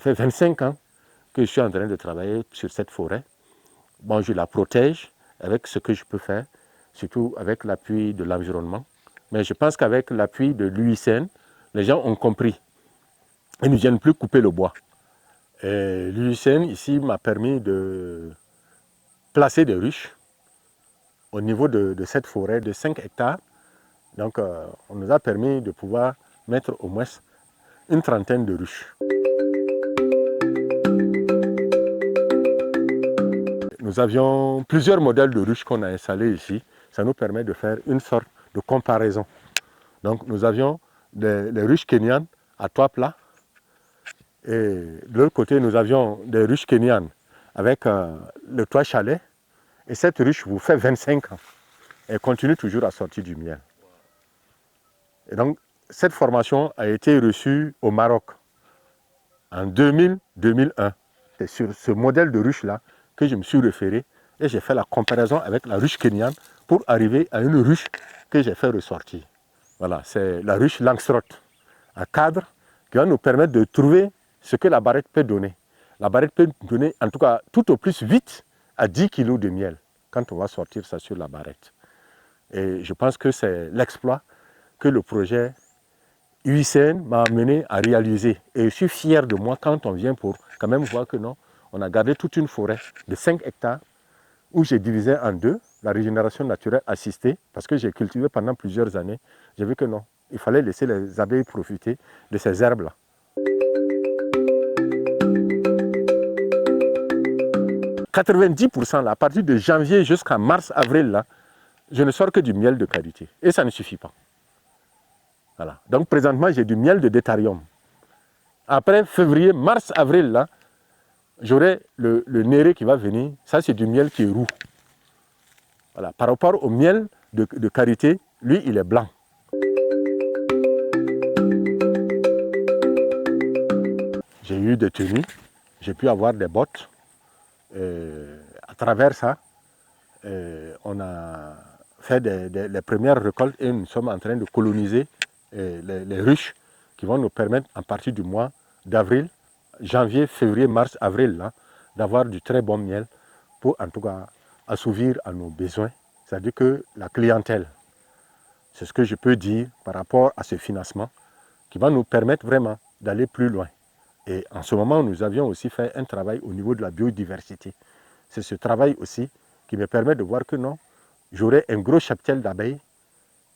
fait 25 ans que je suis en train de travailler sur cette forêt. Bon, je la protège avec ce que je peux faire, surtout avec l'appui de l'environnement. Mais je pense qu'avec l'appui de l'UICN, les gens ont compris. Ils ne viennent plus couper le bois. L'UICN ici m'a permis de placer des ruches au niveau de cette forêt de 5 hectares. Donc, on nous a permis de pouvoir mettre au moins une trentaine de ruches. Nous avions plusieurs modèles de ruches qu'on a installés ici. Ça nous permet de faire une sorte de comparaison. Donc, nous avions les ruches kenyanes à toit plat. Et de l'autre côté, nous avions des ruches kenyanes avec le toit chalet. Et cette ruche vous fait 25 ans. Elle continue toujours à sortir du miel. Et donc, cette formation a été reçue au Maroc en 2000-2001. C'est sur ce modèle de ruche-là que je me suis référé et j'ai fait la comparaison avec la ruche kenyane pour arriver à une ruche que j'ai fait ressortir. Voilà, c'est la ruche Langstroth, un cadre qui va nous permettre de trouver ce que la barrette peut donner. La barrette peut donner, en tout cas, tout au plus 8 à 10 kg de miel quand on va sortir ça sur la barrette. Et je pense que c'est l'exploit que le projet UICN m'a amené à réaliser. Et je suis fier de moi quand on vient pour quand même voir que non, on a gardé toute une forêt de 5 hectares où j'ai divisé en deux, la régénération naturelle assistée, parce que j'ai cultivé pendant plusieurs années. J'ai vu que non, il fallait laisser les abeilles profiter de ces herbes-là. « 90% là, à partir de janvier jusqu'à mars-avril, là, je ne sors que du miel de qualité. Et ça ne suffit pas. Voilà. Donc présentement, j'ai du miel de Détarium. Après février, mars, avril, là, j'aurai le néré qui va venir. Ça, c'est du miel qui est roux. Voilà. Par rapport au miel de karité, lui, il est blanc. J'ai eu des tenues, j'ai pu avoir des bottes. À travers ça, on a fait les premières récoltes et nous sommes en train de coloniser les ruches qui vont nous permettre, à partir du mois d'avril, janvier, février, mars, avril, d'avoir du très bon miel pour en tout cas assouvir à nos besoins. C'est-à-dire que la clientèle, c'est ce que je peux dire par rapport à ce financement qui va nous permettre vraiment d'aller plus loin. Et en ce moment, nous avions aussi fait un travail au niveau de la biodiversité. C'est ce travail aussi qui me permet de voir que non, j'aurai un gros cheptel d'abeilles.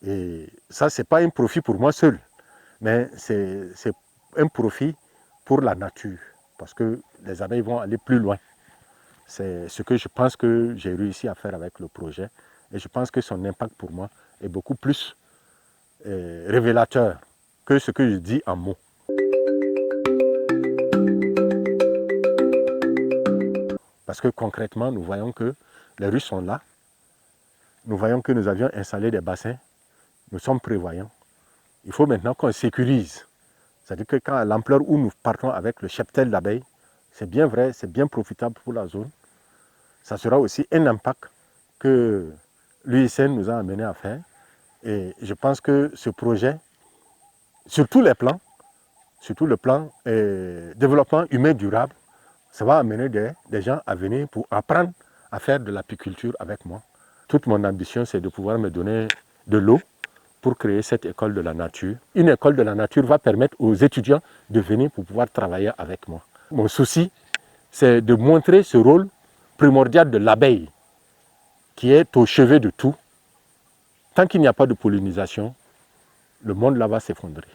Et ça, ce n'est pas un profit pour moi seul, mais c'est un profit pour la nature, parce que les abeilles vont aller plus loin. C'est ce que je pense que j'ai réussi à faire avec le projet. Et je pense que son impact pour moi est beaucoup plus révélateur que ce que je dis en mots. Parce que concrètement, nous voyons que les ruches sont là. Nous voyons que nous avions installé des bassins. Nous sommes prévoyants. Il faut maintenant qu'on sécurise. C'est-à-dire que quand à l'ampleur où nous partons avec le cheptel d'abeilles, c'est bien vrai, c'est bien profitable pour la zone. Ça sera aussi un impact que l'UICN nous a amené à faire. Et je pense que ce projet, sur tous les plans, surtout le plan développement humain durable, ça va amener des gens à venir pour apprendre à faire de l'apiculture avec moi. Toute mon ambition, c'est de pouvoir me donner de l'eau pour créer cette école de la nature. Une école de la nature va permettre aux étudiants de venir pour pouvoir travailler avec moi. Mon souci, c'est de montrer ce rôle primordial de l'abeille, qui est au chevet de tout. Tant qu'il n'y a pas de pollinisation, le monde là va s'effondrer.